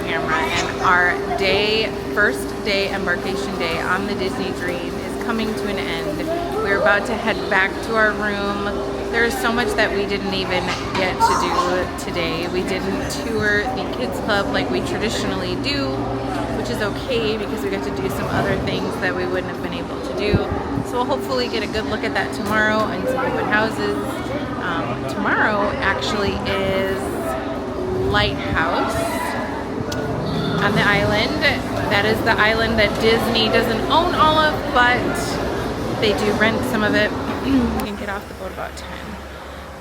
camera, and our first day, embarkation day on the Disney Dream is coming to an end. We're about to head back to our room. There's so much that we didn't even get to do today. We didn't tour the kids club like we traditionally do, which is okay because we got to do some other things that we wouldn't have been able to do. So we'll hopefully get a good look at that tomorrow and some open houses. Tomorrow actually is Lighthouse on the island. That is the island that Disney doesn't own all of, but they do rent some of it. You can get off the boat about 10.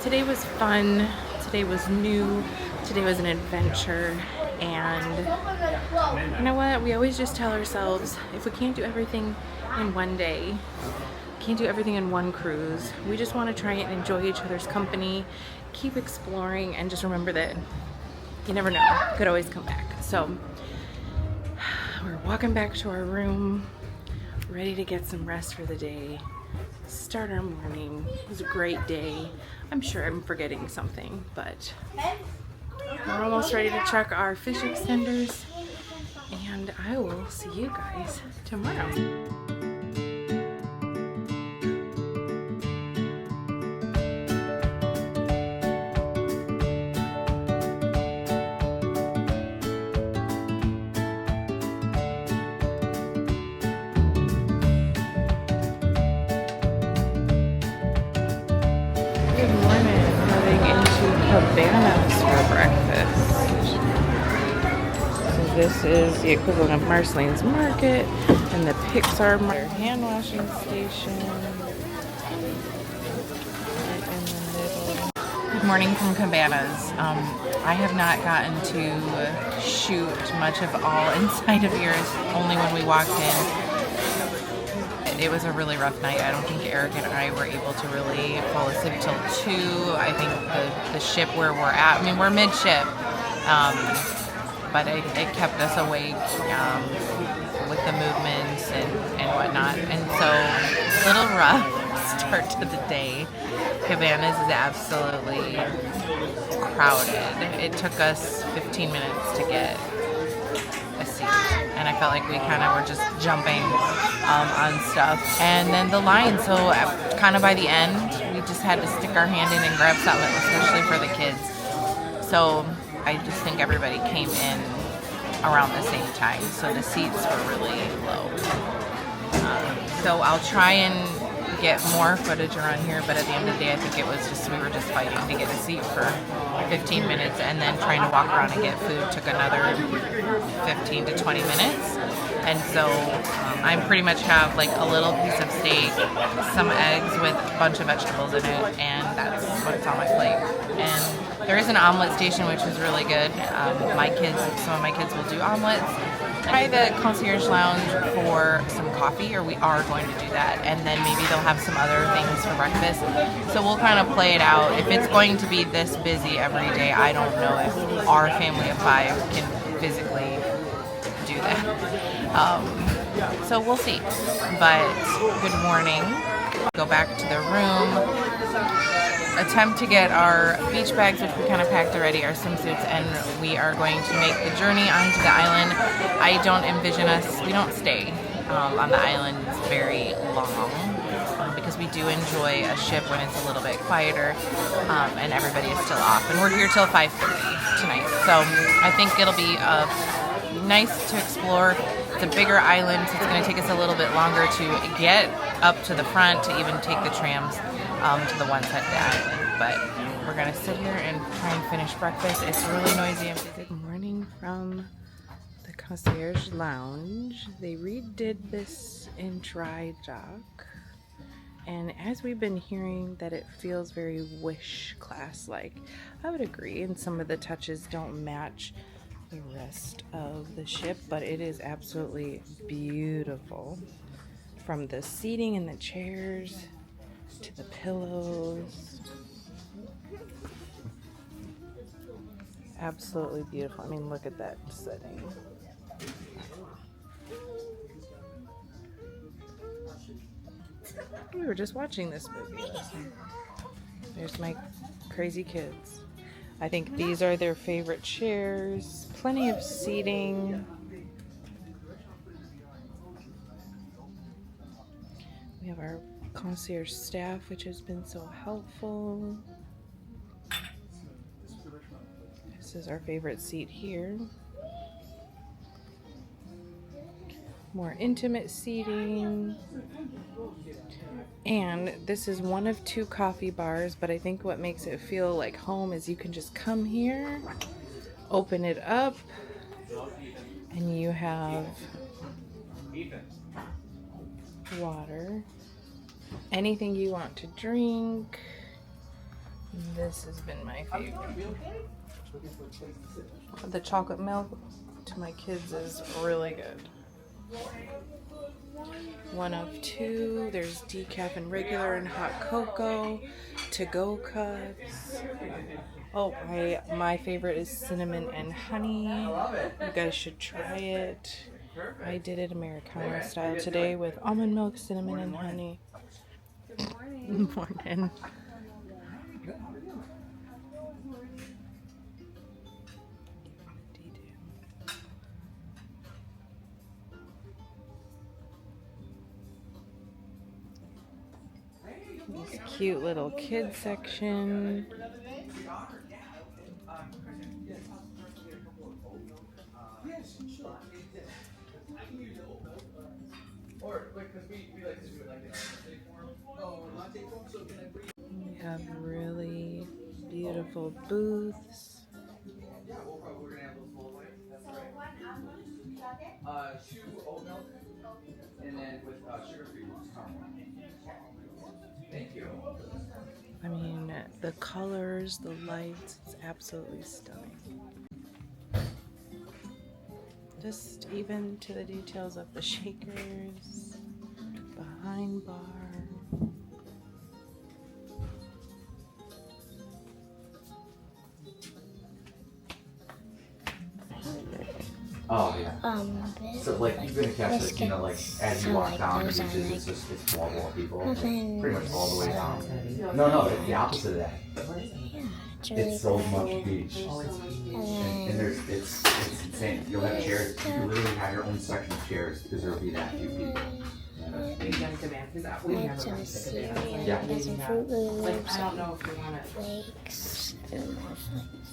Today was fun. Today was new. Today was an adventure. And you know what? We always just tell ourselves, if we can't do everything in one day, can't do everything in one cruise, we just want to try and enjoy each other's company, keep exploring, and just remember that you never know, could always come back. So we're walking back to our room, ready to get some rest for the day, start our morning. It was a great day. I'm sure I'm forgetting something, but we're almost ready to check our fish extenders, and I will see you guys tomorrow. Cabana for breakfast. So this is the equivalent of Marceline's Market and the Pixar hand washing station right in the middle. Good morning from Cabanas. I have not gotten to shoot much of all inside of here, only when we walked in. It was a really rough night. I don't think Eric and I were able to really fall asleep till 2. I think the ship where we're at, I mean, we're mid-ship, but it kept us awake with the movements and whatnot. And so, a little rough start to the day. Cabanas is absolutely crowded. It took us 15 minutes to get a seat, and I felt like we kind of were just jumping on stuff. And then the line, so kind of by the end, we just had to stick our hand in and grab something, especially for the kids. So I just think everybody came in around the same time, so the seats were really low. So I'll try and get more footage around here, but at the end of the day, I think it was just, we were just fighting to get a seat for 15 minutes, and then trying to walk around and get food took another 15 to 20 minutes. And so I pretty much have like a little piece of steak, some eggs with a bunch of vegetables in it, and that's what's on my plate. And there is an omelet station, which is really good. Some of my kids will do omelets. Try the concierge lounge for some coffee, or we are going to do that, and then maybe they'll have some other things for breakfast. So we'll kind of play it out. If it's going to be this busy every day, I don't know if our family of 5 can physically do that. So we'll see. But good morning. Go back to the room. Attempt to get our beach bags, which we kind of packed already, our swimsuits, and we are going to make the journey onto the island. I don't envision us, we don't stay on the island very long, because we do enjoy a ship when it's a little bit quieter, and everybody is still off. And we're here till 5:30 tonight, so I think it'll be nice to explore. It's a bigger island, so it's going to take us a little bit longer to get up to the front, to even take the trams to the one side of the island. But we're going to sit here and try and finish breakfast. It's really noisy and busy. Good morning from the concierge lounge. They redid this in dry dock, and as we've been hearing that it feels very Wish class-like, I would agree, and some of the touches don't match the rest of the ship, but it is absolutely beautiful. From the seating and the chairs to the pillows, absolutely beautiful. I mean, look at that setting. We were just watching this movie last night. There's my crazy kids. I think these are their favorite chairs. Plenty of seating. We have our concierge staff, which has been so helpful. This is our favorite seat here. More intimate seating. And this is one of 2 coffee bars, but I think what makes it feel like home is you can just come here, open it up, and you have water, anything you want to drink. This has been my favorite. The chocolate milk to my kids is really good. One of 2. There's decaf and regular and hot cocoa, to-go cups. Oh, my favorite is cinnamon and honey. You guys should try it. I did it Americano style today with almond milk, cinnamon, and honey. Good morning. Good morning. This cute little kid section. We have really beautiful booths. 2 oat milk, and then with sugar-free caramel. Thank you. I mean, the colors, the lights, it's absolutely stunning. Just even to the details of the shakers, behind bar. Oh yeah. So like you've been to catch it, you know, like as you walk down the beaches, it's wall to wall people, pretty much all the way down. No, it's the opposite of that. It's so much beach, and there's it's insane. You'll have chairs. You can literally have your own section of chairs because there'll be that few people. We've done Cabana. We've never been to Cabana. Yeah. Like, I don't know if you want it. Flakes.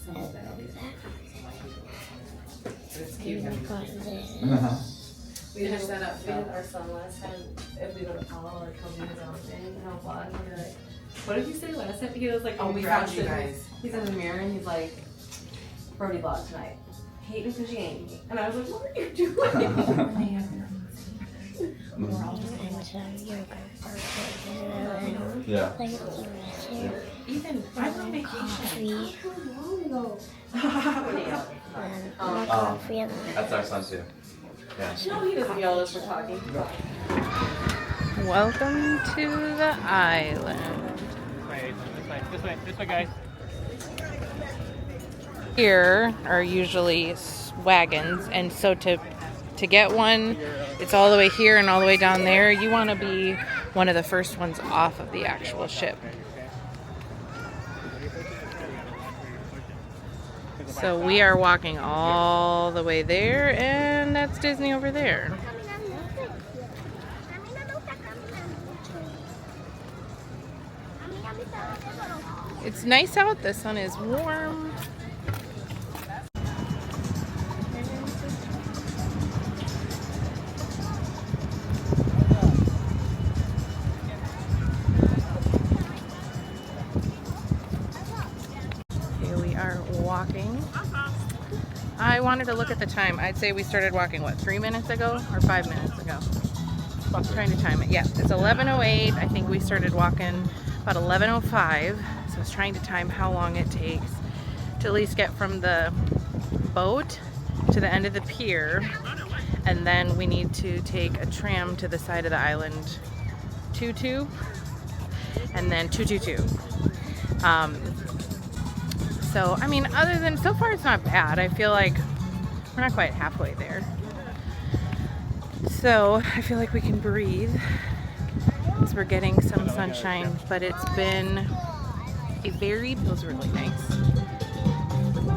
Some of that. But it's cute. We just set up with our son last time. If we go to Paul or Cabana's own thing, how vlog, and we're like, what did you say last time? He was like, Oh, we found you guys. He's in the mirror and he's like, Brody vlog tonight. Hate me because you ain't me. And I was like, what are you doing? We're all just Yeah. Ethan, I'm on vacation. That's our son too. Yeah. No, he doesn't yell as we're talking. Welcome to the island. This way, guys. Here are usually wagons, and so to get one, it's all the way here and all the way down there. You want to be one of the first ones off of the actual ship. So we are walking all the way there, and that's Disney over there. It's nice out, the sun is warm. Here we are walking. I wanted to look at the time. I'd say we started walking, what, 3 minutes ago or 5 minutes ago? I'm trying to time it. Yeah, it's 11:08. I think we started walking about 11:05. So I was trying to time how long it takes to at least get from the boat to the end of the pier. And then we need to take a tram to the side of the island, 22, and then 222. So, I mean, other than, so far it's not bad. I feel like we're not quite halfway there. So, I feel like we can breathe as we're getting some sunshine, but it's been feels really nice.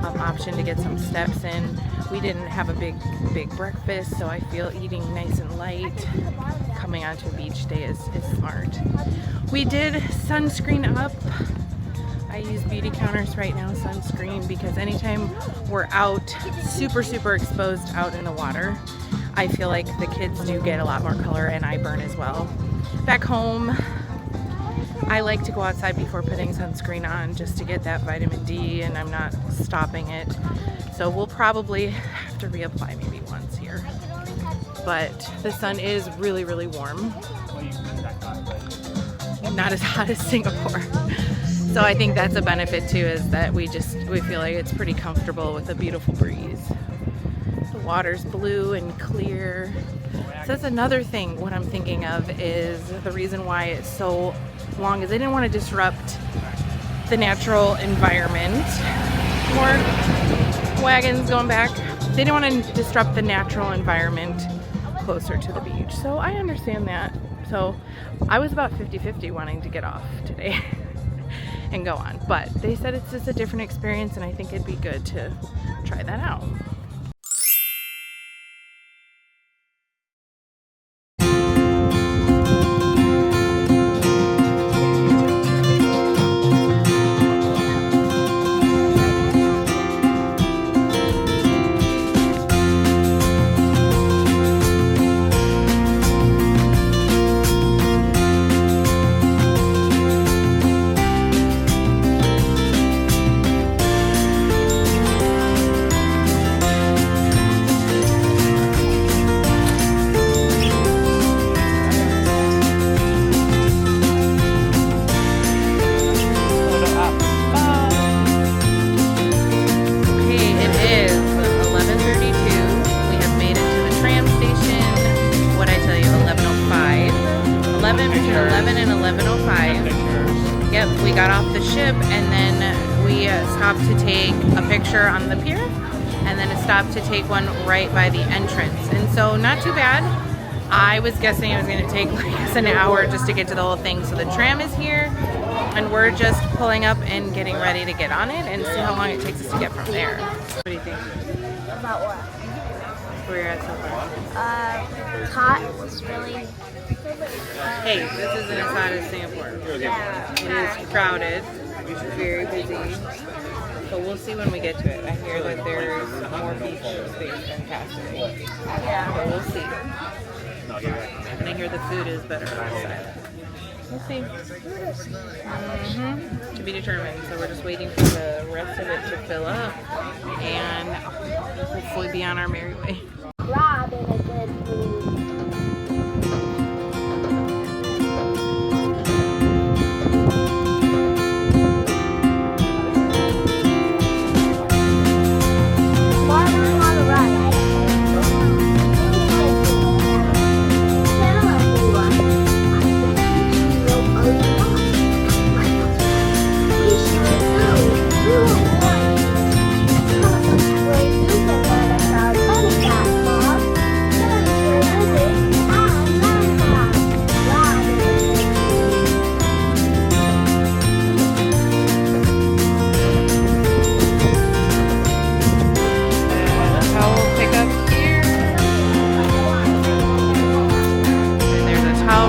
option to get some steps in. We didn't have a big breakfast, so I feel eating nice and light coming onto a beach day is smart. We did sunscreen up. I use beauty counters right now, sunscreen, because anytime we're out, super exposed out in the water, I feel like the kids do get a lot more color and I burn as well. Back home, I like to go outside before putting sunscreen on just to get that vitamin D, and I'm not stopping it. So we'll probably have to reapply maybe once here. But the sun is really warm. Not as hot as Singapore. So I think that's a benefit too, is that we feel like it's pretty comfortable with a beautiful breeze. The water's blue and clear. So that's another thing. What I'm thinking of is the reason why it's so long is they didn't want to disrupt the natural environment. More wagons going back. They didn't want to disrupt the natural environment closer to the beach. So I understand that. So I was about 50-50 wanting to get off today and go on. But they said it's just a different experience, and I think it'd be good to try that out. Yep, we got off the ship and then we stopped to take a picture on the pier, and then a stop to take one right by the entrance. And so not too bad. I was guessing it was going to take like an hour just to get to the whole thing. So the tram is here and we're just pulling up and getting ready to get on it and see how long it takes us to get from there. What do you think? About what? Where you're at so far? It's hot. It's really... Hey, this isn't as hot as Singapore. Yeah. It is crowded, very busy, but we'll see when we get to it. I hear that there's more beach space than Castle. Yeah. But we'll see. And I hear the food is better outside. We'll see. To be determined. So we're just waiting for the rest of it to fill up and hopefully be on our merry way. Rob in a good mood.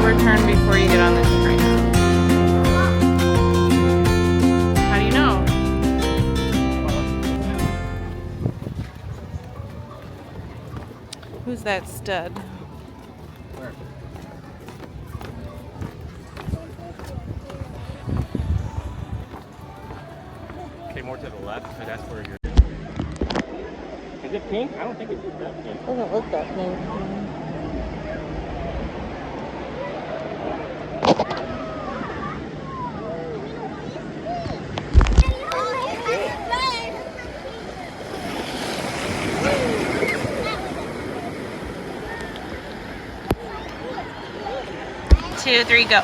Return before you get on the train. How do you know? Who's that stud? Okay, more to the left, so that's where you're... Is it pink? I don't think it's that pink. It doesn't look that pink. 2, 3, go.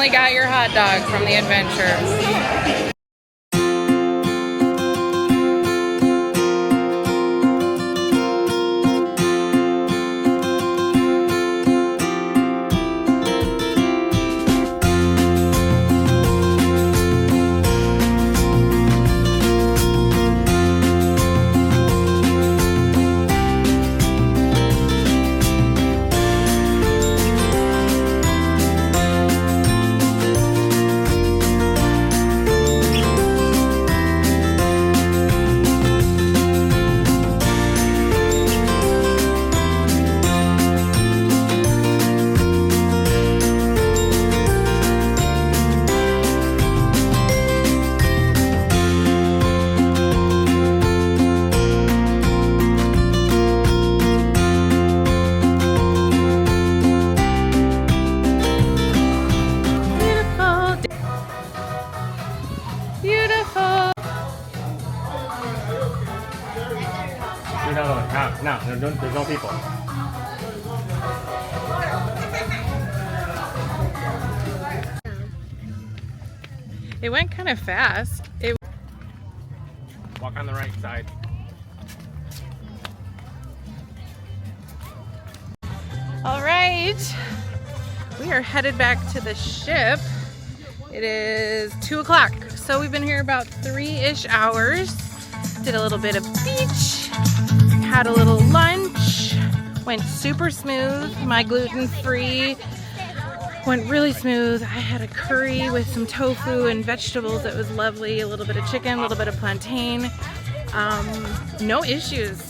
finally got your hot dog from the adventure. No, there's no people. It went kind of fast. Walk on the right side. All right, we are headed back to the ship. It is 2 o'clock, so we've been here about 3-ish hours. Did a little bit of beach, had a little lunch, went super smooth. My gluten-free went really smooth. I had a curry with some tofu and vegetables. It was lovely. A little bit of chicken, a little bit of plantain. No issues.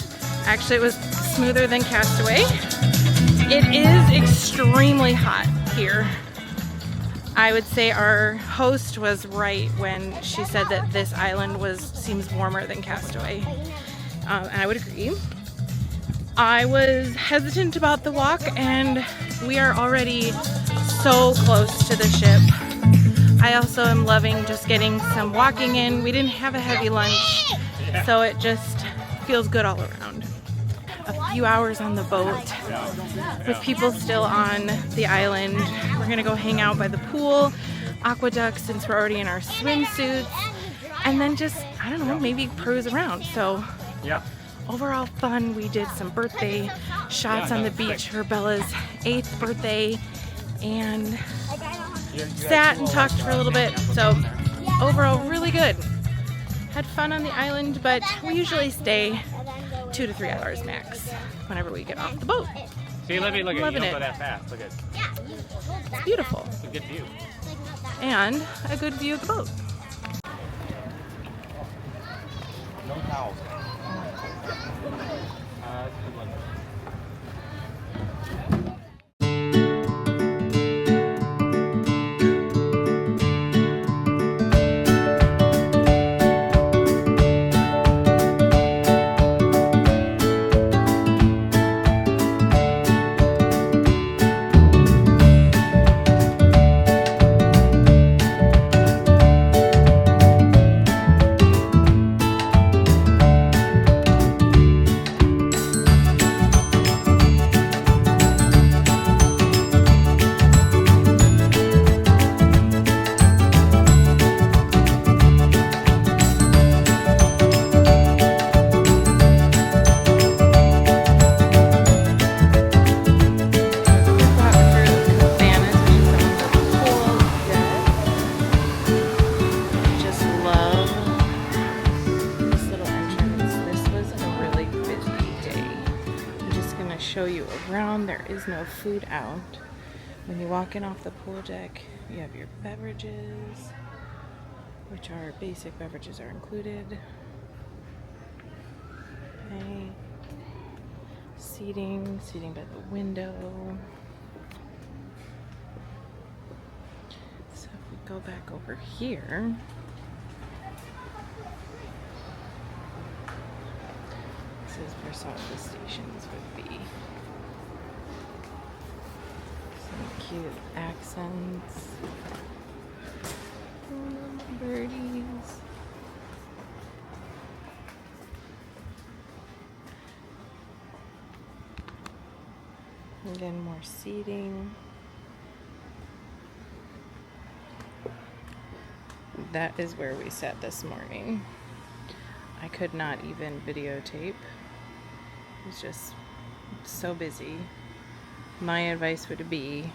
Actually, it was smoother than Castaway. It is extremely hot here. I would say our host was right when she said that this island seems warmer than Castaway. And I would agree. I was hesitant about the walk, and we are already so close to the ship. I also am loving just getting some walking in. We didn't have a heavy lunch, so it just feels good all around. A few hours on the boat with people still on the island. We're gonna go hang out by the pool, aqueduct since we're already in our swimsuits, and then just, I don't know, maybe cruise around. So Yeah. overall fun. We did some birthday shots on the beach for Bella's 8th birthday and sat and talked for a little bit. So overall really good. Had fun on the island, but we usually stay 2 to 3 hours max whenever we get off the boat. See, Libby, look at Loving you. it. Don't go that fast. Look at It's beautiful. it's a good view. And a good view of the boat. No towels. That's a good one. Show you around. There is no food out. When you walk in off the pool deck, you have your beverages, which are basic beverages are included. Okay. Seating by the window. So if we go back over here, this is where some of the stations would be. Some cute accents. Birdies. Again, more seating. that is where we sat this morning. I could not even videotape. It was just so busy. My advice would be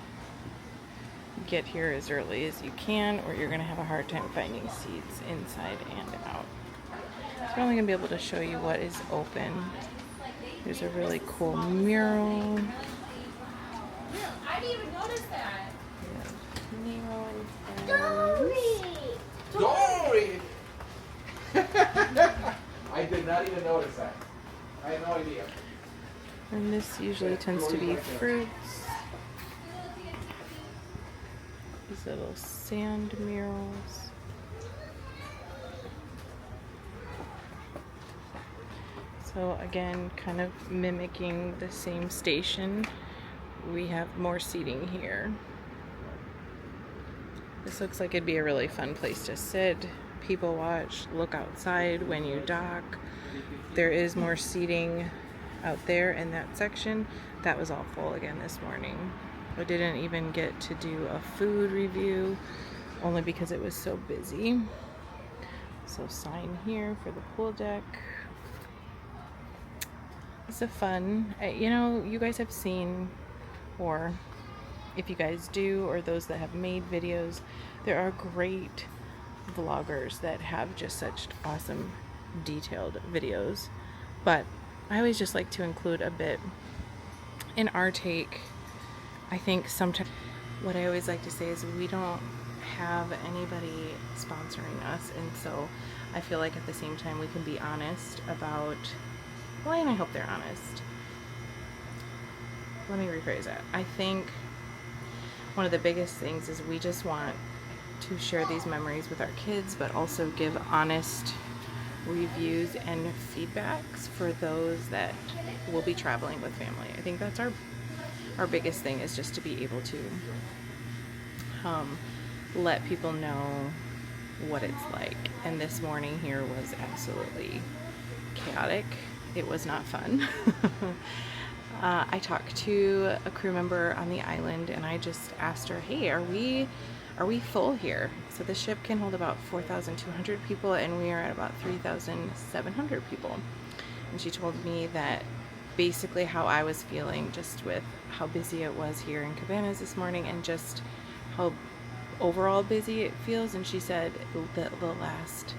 get here as early as you can, or you're gonna have a hard time finding seats inside and out. So we're only gonna be able to show you what is open. There's a really cool mural. I didn't even notice that. Nero and Dory! I did not even notice that. I had no idea. And this usually tends to be fruits. These little sand murals. So again, kind of mimicking the same station, we have more seating here. This looks like it'd be a really fun place to sit, people watch, look outside when you dock. There is more seating out there in that section. That was all full again this morning. I didn't even get to do a food review, only because it was so busy. So sign here for the pool deck. It's a fun, you know, you guys have seen, or if you guys do, or those that have made videos, there are great vloggers that have just such awesome detailed videos. But I always just like to include a bit in our take. I think sometimes what I always like to say is we don't have anybody sponsoring us, and so I feel like at the same time we can be honest about, well, and I hope they're honest. Let me rephrase that. I think one of the biggest things is we just want to share these memories with our kids, but also give honest reviews and feedbacks for those that will be traveling with family. I think that's our biggest thing, is just to be able to let people know what it's like. And this morning here was absolutely chaotic. It was not fun. I talked to a crew member on the island and I just asked her, hey, are we full here? So the ship can hold about 4,200 people and we are at about 3,700 people. And she told me that basically how I was feeling just with how busy it was here in Cabanas this morning and just how overall busy it feels. And she said that the last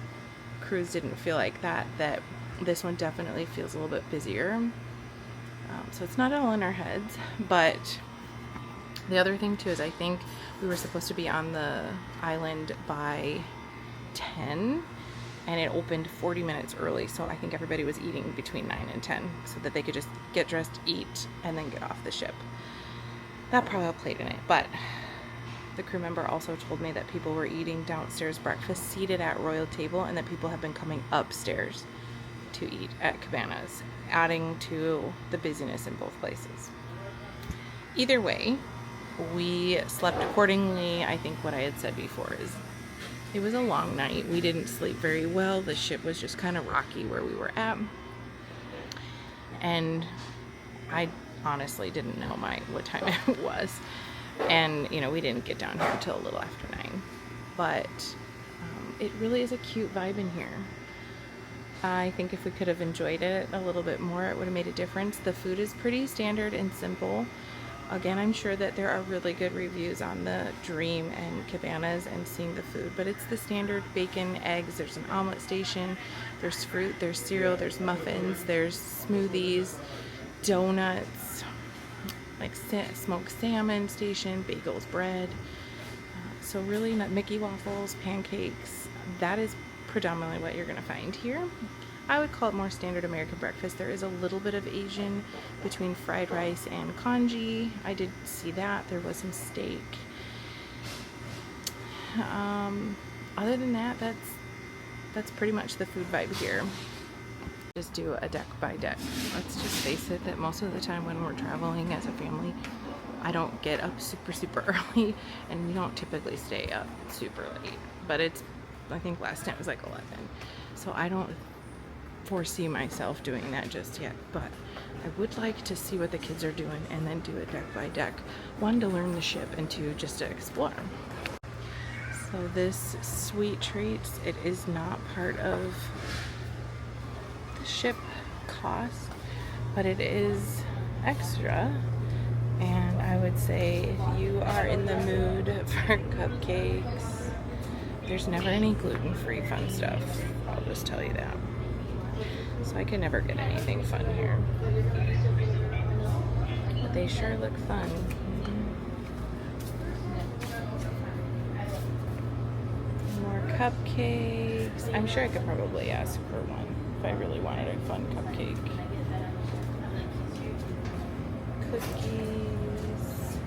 cruise didn't feel like that this one definitely feels a little bit busier. So it's not all in our heads. But the other thing too is I think we were supposed to be on the island by 10 and it opened 40 minutes early, so I think everybody was eating between 9 and 10 so that they could just get dressed, eat, and then get off the ship. That probably played in it, but the crew member also told me that people were eating downstairs breakfast seated at royal table and that people have been coming upstairs to eat at Cabanas, adding to the busyness in both places. Either way, we slept accordingly. I think what I had said before is it was a long night. We didn't sleep very well. The ship was just kind of rocky where we were at. And I honestly didn't know what time it was. And, you know, we didn't get down here until a little after 9. But it really is a cute vibe in here. I think if we could have enjoyed it a little bit more, it would have made a difference. The food is pretty standard and simple. Again, I'm sure that there are really good reviews on the Dream and Cabanas and seeing the food, but it's the standard bacon, eggs, there's an omelet station, there's fruit, there's cereal, there's muffins, there's smoothies, donuts, like smoked salmon station, bagels, bread. So really Mickey waffles, pancakes, that is predominantly what you're gonna find here. I would call it more standard American breakfast. There is a little bit of Asian between fried rice and congee. I did see that. There was some steak. Other than that, that's pretty much the food vibe here. Just do a deck by deck. Let's just face it that most of the time when we're traveling as a family, I don't get up super early and we don't typically stay up super late. But I think last night was like 11. So I don't foresee myself doing that just yet, but I would like to see what the kids are doing and then do it deck by deck. One, to learn the ship, and two, just to explore. So this sweet treats, it is not part of the ship cost, but it is extra. And I would say if you are in the mood for cupcakes, there's never any gluten-free fun stuff. I'll just tell you that. So I can never get anything fun here. But they sure look fun. More cupcakes. I'm sure I could probably ask for one if I really wanted a fun cupcake. Cookies,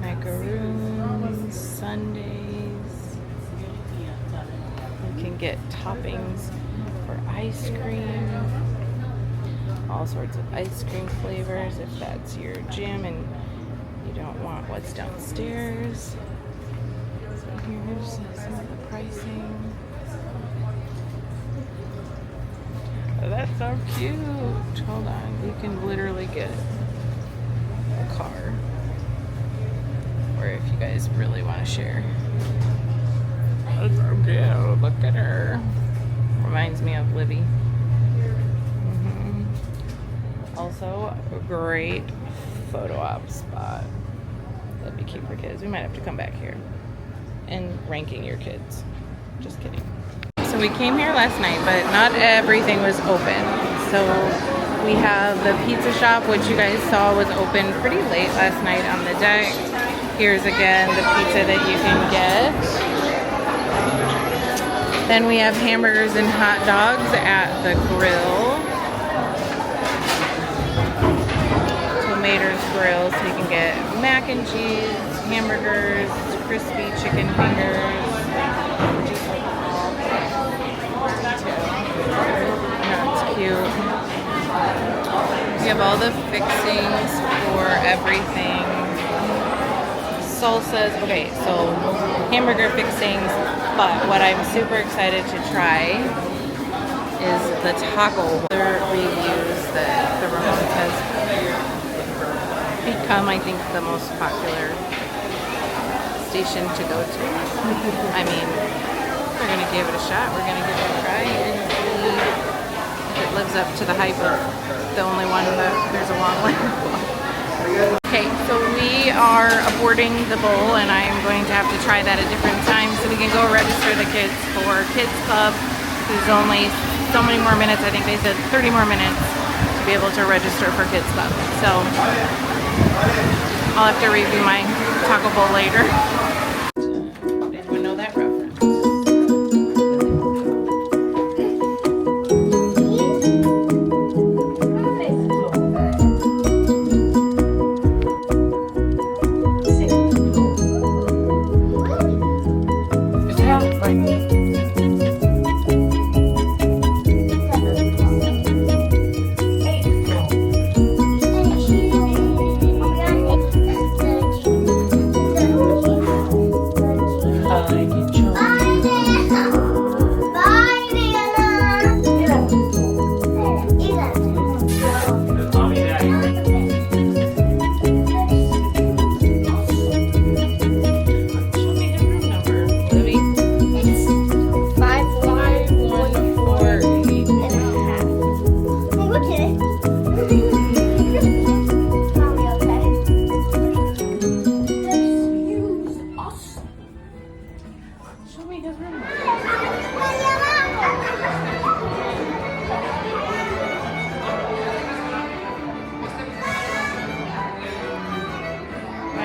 macaroons, sundaes. You can get toppings for ice cream, all sorts of ice cream flavors if that's your jam and you don't want what's downstairs. So here's some of the pricing. Oh, that's so cute. Hold on, you can literally get a car, or if you guys really want to share. That's so cute. Look at her. Reminds me of Libby. Also, a great photo op spot. That'd be cute for kids. We might have to come back here. And ranking your kids. Just kidding. So we came here last night, but not everything was open. So we have the pizza shop, which you guys saw was open pretty late last night on the deck. Here's again the pizza that you can get. Then we have hamburgers and hot dogs at the grill. Tomater's Grill, so you can get mac and cheese, hamburgers, crispy chicken fingers. That's cute. We have all the fixings for everything. Salsas. Okay, so hamburger fixings, but what I'm super excited to try is the taco. Other reviews that the Ramones has become, I think, the most popular station to go to. I mean, we're gonna give it a shot. We're gonna give it a try and see if it lives up to the hype of the only one that there's a long line. Okay, so we are aborting the bowl, and I'm going to have to try that a different time so we can go register the kids for Kids Club. There's only so many more minutes. I think they said 30 more minutes to be able to register for Kids Club. So I'll have to review my taco bowl later. Anyone know that reference?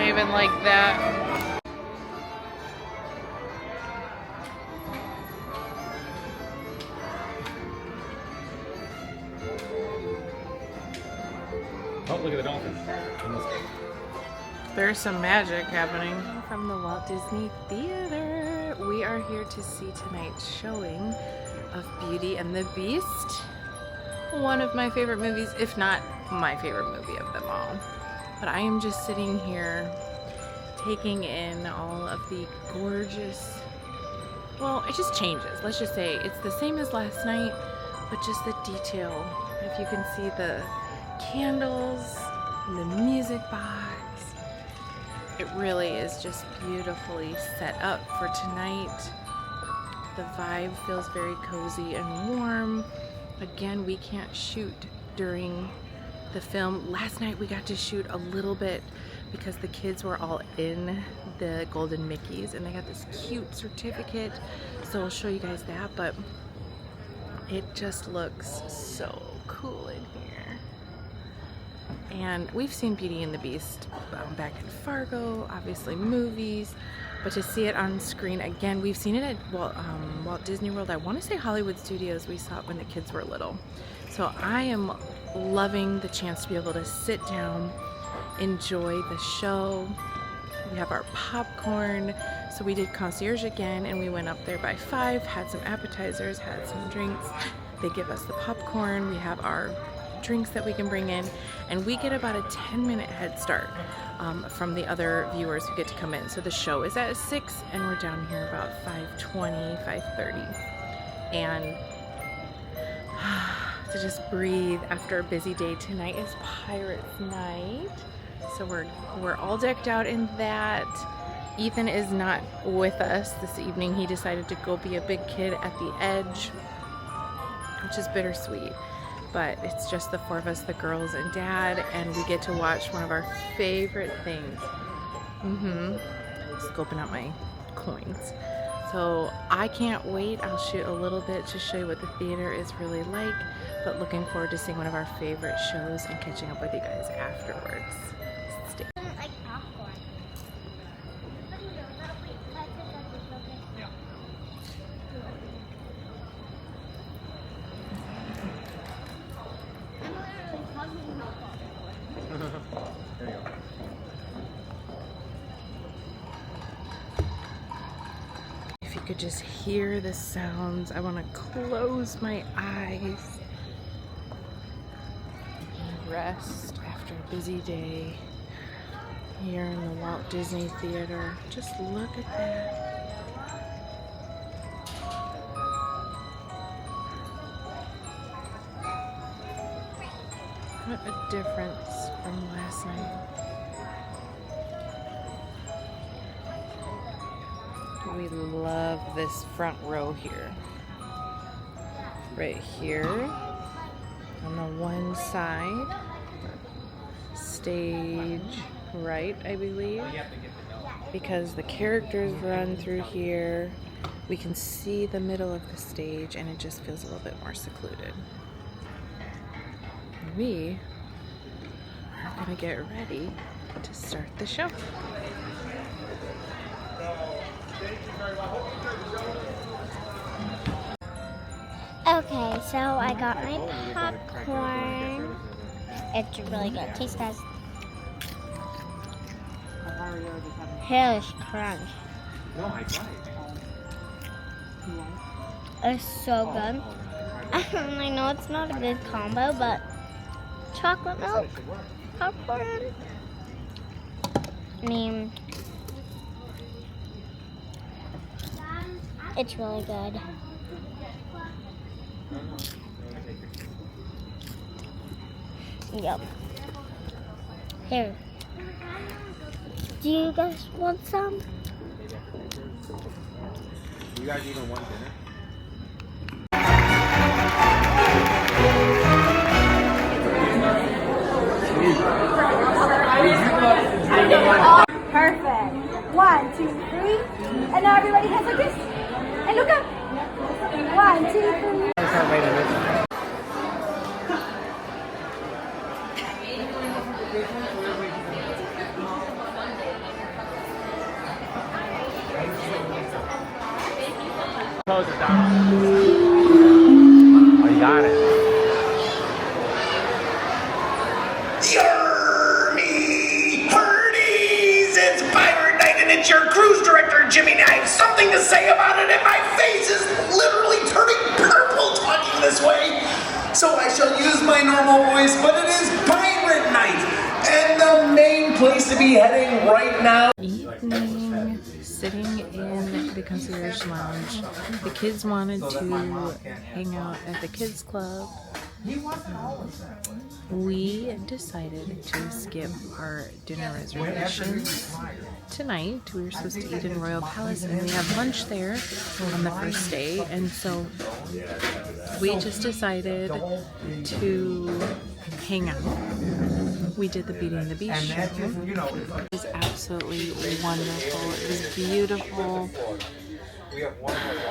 Even like that. Oh, look at the dolphin. There's some magic happening. From the Walt Disney Theater, we are here to see tonight's showing of Beauty and the Beast. One of my favorite movies, if not my favorite movie of them all. But I am just sitting here taking in all of the gorgeous, well, it just changes. Let's just say it's the same as last night, but just the detail. If you can see the candles and the music box, It really is just beautifully set up for tonight. The vibe feels very cozy and warm. Again, we can't shoot during the film. Last night we got to shoot a little bit because the kids were all in the Golden Mickeys and they got this cute certificate. So I'll show you guys that, but it just looks so cool in here. And we've seen Beauty and the Beast back in Fargo, obviously movies, but to see it on screen again, we've seen it at Walt Disney World. I want to say Hollywood Studios. We saw it when the kids were little. So I am loving the chance to be able to sit down, enjoy the show. We have our popcorn. So we did concierge again and we went up there by 5, had some appetizers, had some drinks. They give us the popcorn. We have our drinks that we can bring in, and we get about a 10-minute head start from the other viewers who get to come in. So the show is at 6 and we're down here about 5:20, 5:30. And to just breathe after a busy day. Tonight is Pirates Night. So we're all decked out in that. Ethan is not with us this evening. He decided to go be a big kid at the Edge, which is bittersweet. But it's just the 4 of us, the girls and Dad, and we get to watch one of our favorite things. Scoping out my coins. So I can't wait. I'll shoot a little bit to show you what the theater is really like, but looking forward to seeing one of our favorite shows and catching up with you guys afterwards. Stay. Like popcorn. There you go. If you could just hear the sounds, I want to close my eyes and rest after a busy day here in the Walt Disney Theater. Just look at that. What a difference from last night. We love this front row here. Right here on the one side. Stage right, I believe. Because the characters run through here. We can see the middle of the stage and it just feels a little bit more secluded. We are gonna get ready to start the show. Okay, so I got my popcorn. It's really good. Taste guys. Here's crunch. No, I tried. It's so good. I know it's not a good combo, but chocolate milk, popcorn. I mean, it's really good. Yep. Here. Do you guys want some? You guys even want dinner? Perfect. 1, 2, 3. And now everybody has a kiss. And look up. 1, 2, 3. Close it down. Oh, you got it. Yermy Purdies! It's Pirate Night and it's your cruise director, Jimmy. I have something to say about it and my face is literally turning purple talking this way. So I shall use my normal voice, but it is Pirate Night! And the main place to be heading right now. Evening, sitting in the concierge lounge. The kids wanted to hang out at the kids club, We decided to skip our dinner reservations tonight. We were supposed to eat in Royal Palace, and we have lunch there on the first day, and so we just decided to hang out. We did the Beauty and the Beast show. It was absolutely wonderful. It was beautiful.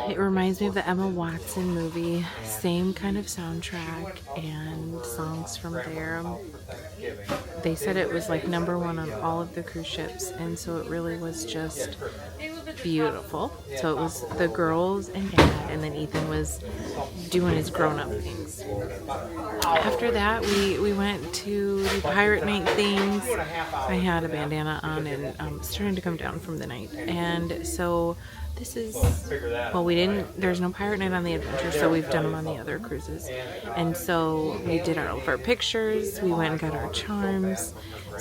It reminds me of the Emma Watson movie. Same kind of soundtrack and songs from there. They said it was like #1 on all of the cruise ships, and so it really was just beautiful. So it was the girls and Dad, and then Ethan was doing his grown-up things. After that, we went to the pirate night things. I had a bandana on, and it's starting to come down from the night, and so this is, well, there's no pirate night on the Adventure, so we've done them on the other cruises. And so we did all of our pictures, we went and got our charms,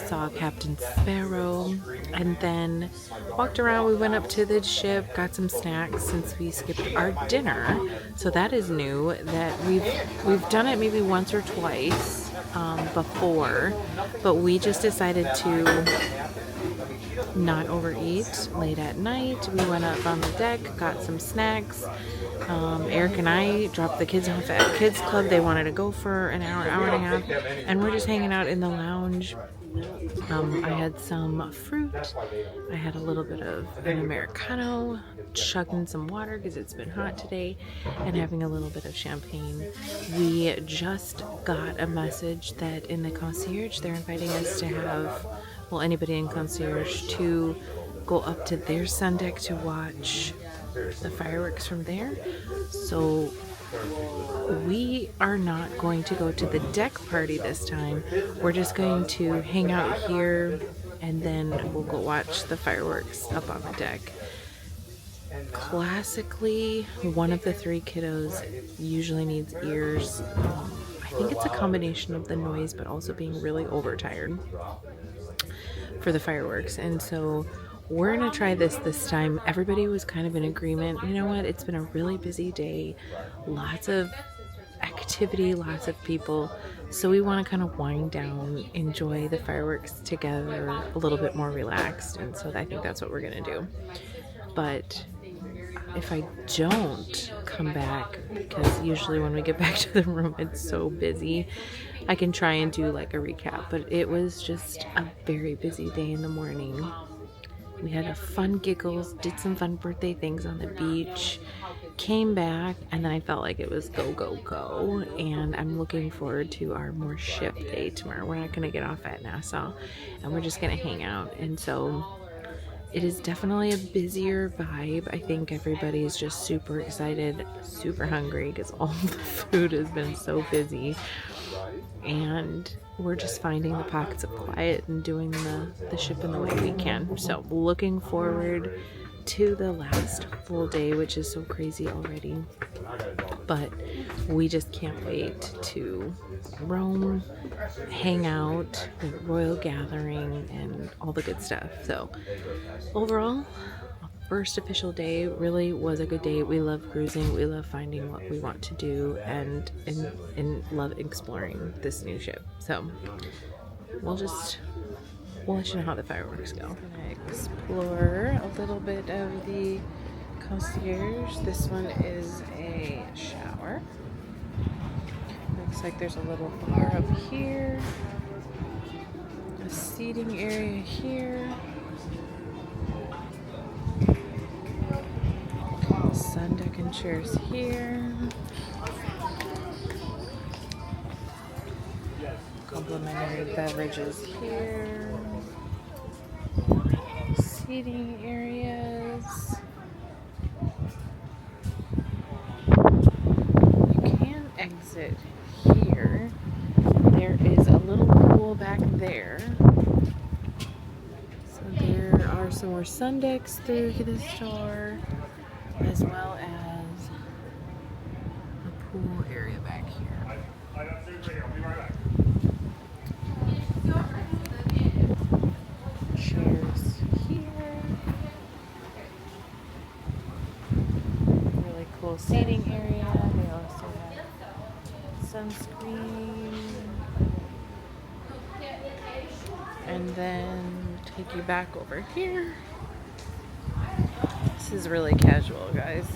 saw Captain Sparrow, and then walked around. We went up to the ship, got some snacks since we skipped our dinner. So that is new, that we've done it maybe once or twice before, but we just decided to not overeat late at night. We went up on the deck, got some snacks. Eric and I dropped the kids off at Kids Club. They wanted to go for an hour and a half, and we're just hanging out in the lounge. I had some fruit. I had a little bit of an Americano, chugging some water because it's been hot today, and having a little bit of champagne. We just got a message that in the concierge, they're inviting us to have, well, anybody in concierge to go up to their sun deck to watch the fireworks from there. So we are not going to go to the deck party this time. We're just going to hang out here, and then we'll go watch the fireworks up on the deck. Classically, one of the 3 kiddos usually needs ears. I think it's a combination of the noise, but also being really overtired for the fireworks, and so we're gonna try this time. Everybody was kind of in agreement. You know what? It's been a really busy day, lots of activity, lots of people, so we want to kind of wind down, enjoy the fireworks together, a little bit more relaxed, and so I think that's what we're gonna do. But if I don't come back, because usually when we get back to the room it's so busy, I can try and do like a recap, but it was just a very busy day in the morning. We had a fun giggles, did some fun birthday things on the beach, came back, and then I felt like it was go, go, go, and I'm looking forward to our more ship day tomorrow. We're not going to get off at Nassau, and we're just going to hang out, and so it is definitely a busier vibe. I think everybody is just super excited, super hungry, because all the food has been so busy, and we're just finding the pockets of quiet and doing the ship in the way we can. So looking forward to the last full day, which is so crazy already, but we just can't wait to roam, hang out, the royal gathering, and all the good stuff. So overall, first official day really was a good day. We love cruising, we love finding what we want to do, and love exploring this new ship. So we'll let you know how the fireworks go. I'm gonna explore a little bit of the concierge. This one is a shower. Looks like there's a little bar up here, a seating area here, sun deck and chairs here, complimentary beverages here, seating areas. You can exit here. There is a little pool back there. So there are some more sun decks through the store, as well as a pool area back here. Chairs here. Really cool seating area. They also have sunscreen. and then take you back over here. This is really casual, guys.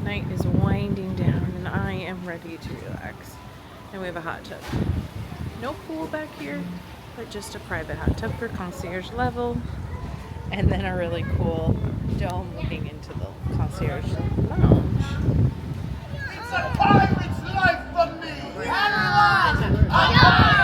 Night is winding down and I am ready to relax. And we have a hot tub. No pool back here, but just a private hot tub for concierge level. And then a really cool dome looking into the concierge lounge. It's a pirate's life for me! Everyone!